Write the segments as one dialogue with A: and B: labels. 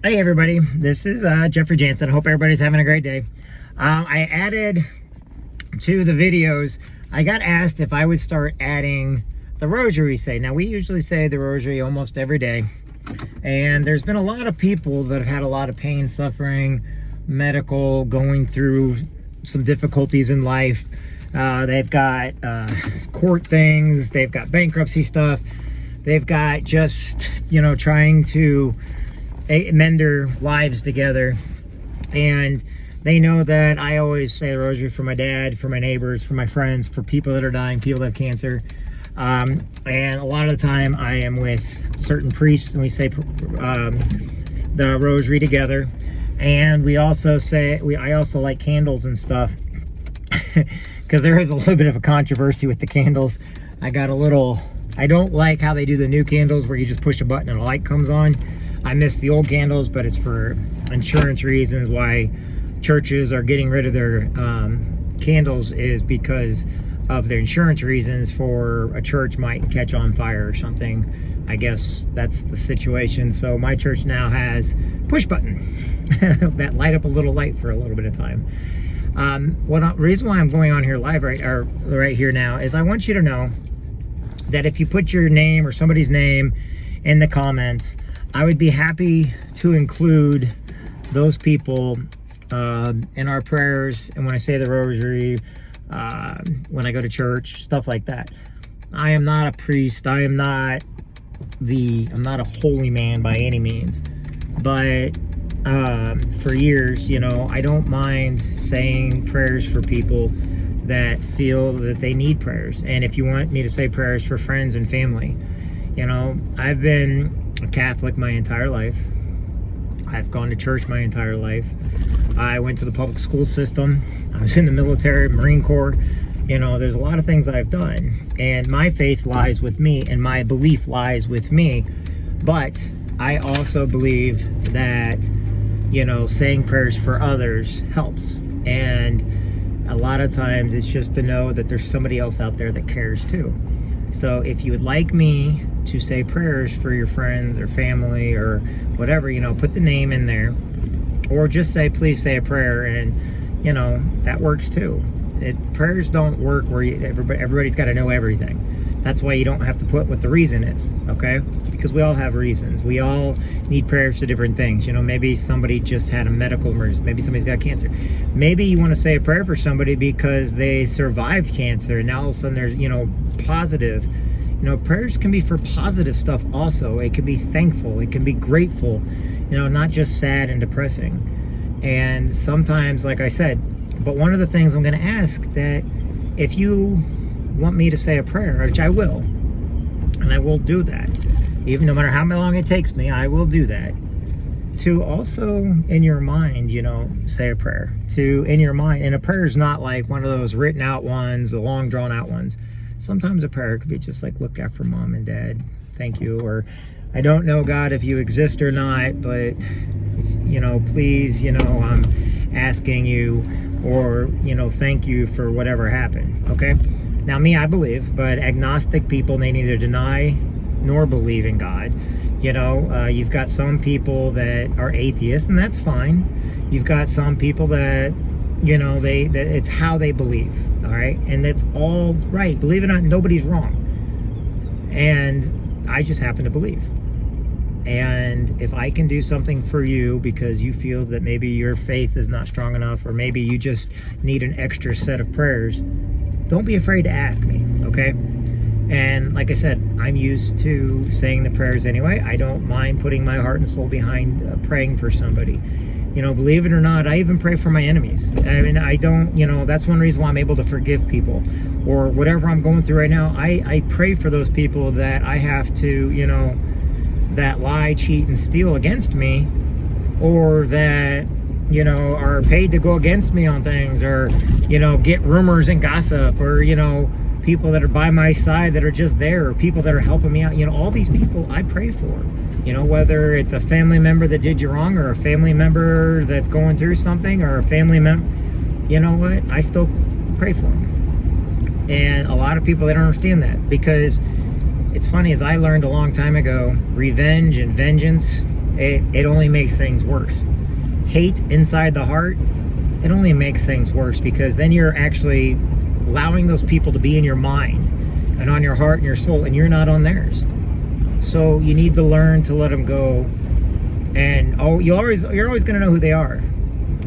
A: Hey everybody, this is Jeffrey Jansen. I hope everybody's having a great day. I added to the videos, I got asked if I would start adding the rosary say. Now we usually say the rosary almost every day, and there's been a lot of people that have had a lot of pain, suffering, medical, going through some difficulties in life. They've got court things, they've got bankruptcy stuff, they've got just, trying to mend their lives together. And they know that I always say the rosary for my dad, for my neighbors, for my friends, for people that are dying, people that have cancer. And a lot of the time I am with certain priests and we say the rosary together. And we also say, I also like candles and stuff because there is a little bit of a controversy with the candles. I don't like how they do the new candles where you just push a button and a light comes on. I miss the old candles, but it's for insurance reasons. Why churches are getting rid of their candles is because of their insurance reasons. For a church might catch on fire or something. I guess that's the situation. So my church now has push button that light up a little light for a little bit of time. Reason why I'm going on here live right here now is I want you to know that if you put your name or somebody's name in the comments, I would be happy to include those people in our prayers. And when I say the rosary, when I go to church, stuff like that. I am not a priest. I'm not a holy man by any means. But for years, I don't mind saying prayers for people that feel that they need prayers. And if you want me to say prayers for friends and family, I've been a Catholic my entire life. I've gone to church my entire life. I went to the public school system. I was in the military, Marine Corps. There's a lot of things I've done, and my faith lies with me and my belief lies with me. But I also believe that, saying prayers for others helps. And a lot of times it's just to know that there's somebody else out there that cares too. So if you would like me to say prayers for your friends or family or whatever, put the name in there, or just say, please say a prayer, and that works too. Prayers don't work where everybody's got to know everything. That's why you don't have to put what the reason is, okay? Because we all have reasons. We all need prayers for different things. Maybe somebody just had a medical emergency. Maybe somebody's got cancer. Maybe you want to say a prayer for somebody because they survived cancer and now all of a sudden they're, positive. Prayers can be for positive stuff also. It can be thankful. It can be grateful, not just sad and depressing. And sometimes, like I said, but one of the things I'm going to ask, that if you want me to say a prayer, which I will, and I will do that, even no matter how long it takes me, I will do that, to also in your mind, say a prayer in your mind. And a prayer is not like one of those written out ones, the long drawn out ones. Sometimes a prayer could be just like, look after mom and dad, thank you, or I don't know, God, if you exist or not, but please, I'm asking you, or thank you for whatever happened. Okay, now me, I believe, but agnostic people, they neither deny nor believe in God. You've got some people that are atheists, and that's fine. You've got some people that it's how they believe, all right? And that's all right. Believe it or not, nobody's wrong. And I just happen to believe. And if I can do something for you because you feel that maybe your faith is not strong enough, or maybe you just need an extra set of prayers, don't be afraid to ask me, okay? And like I said, I'm used to saying the prayers anyway. I don't mind putting my heart and soul behind praying for somebody. Believe it or not, I even pray for my enemies. I mean, I don't, that's one reason why I'm able to forgive people, or whatever I'm going through right now. I pray for those people that I have to, that lie, cheat, and steal against me, or that, are paid to go against me on things, or, get rumors and gossip, or, people that are by my side that are just there, or people that are helping me out. All these people I pray for. Whether it's a family member that did you wrong, or a family member that's going through something, or a family member, what? I still pray for them. And a lot of people, they don't understand that, because it's funny, as I learned a long time ago, revenge and vengeance it only makes things worse. Hate inside the heart, it only makes things worse, because then you're actually allowing those people to be in your mind and on your heart and your soul, and you're not on theirs. So you need to learn to let them go. And you're always going to know who they are,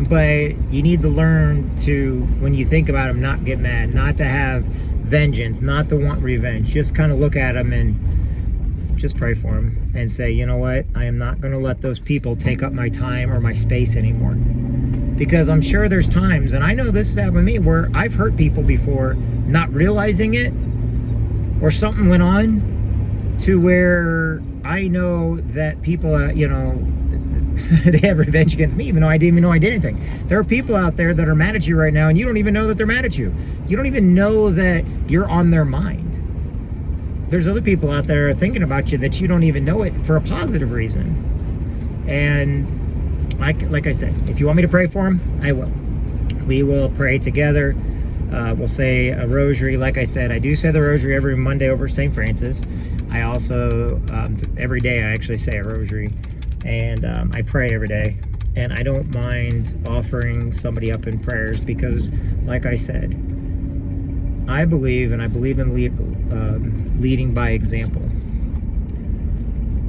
A: but you need to learn to, when you think about them, not get mad, not to have vengeance, not to want revenge. Just kind of look at them and just pray for them and say, you know what, I am not going to let those people take up my time or my space anymore. Because I'm sure there's times, and I know this has happened to me, where I've hurt people before, not realizing it, or something went on to where I know that people, they have revenge against me, even though I didn't even know I did anything. There are people out there that are mad at you right now, and you don't even know that they're mad at you. You don't even know that you're on their mind. There's other people out there thinking about you that you don't even know it for a positive reason. And like I said, if you want me to pray for them, I will. We will pray together. We'll say a rosary. Like I said, I do say the rosary every Monday over St. Francis. I also, every day I actually say a rosary. And I pray every day. And I don't mind offering somebody up in prayers, because, like I said, I believe in leading by example.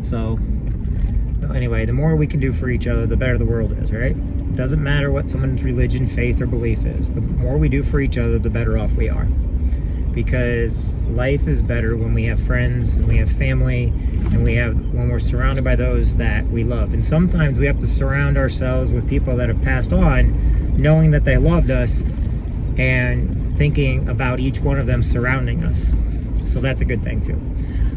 A: So, anyway, the more we can do for each other, the better the world is, right? It doesn't matter what someone's religion, faith, or belief is. The more we do for each other, the better off we are. Because life is better when we have friends, and we have family, and when we're surrounded by those that we love. And sometimes we have to surround ourselves with people that have passed on, knowing that they loved us, and thinking about each one of them surrounding us. So that's a good thing too.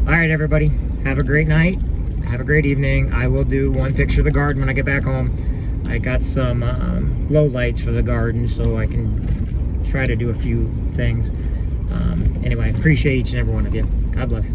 A: All right, everybody, have a great night. Have a great evening. I will do one picture of the garden when I get back home. I got some glow lights for the garden, so I can try to do a few things. Anyway, I appreciate each and every one of you. God bless.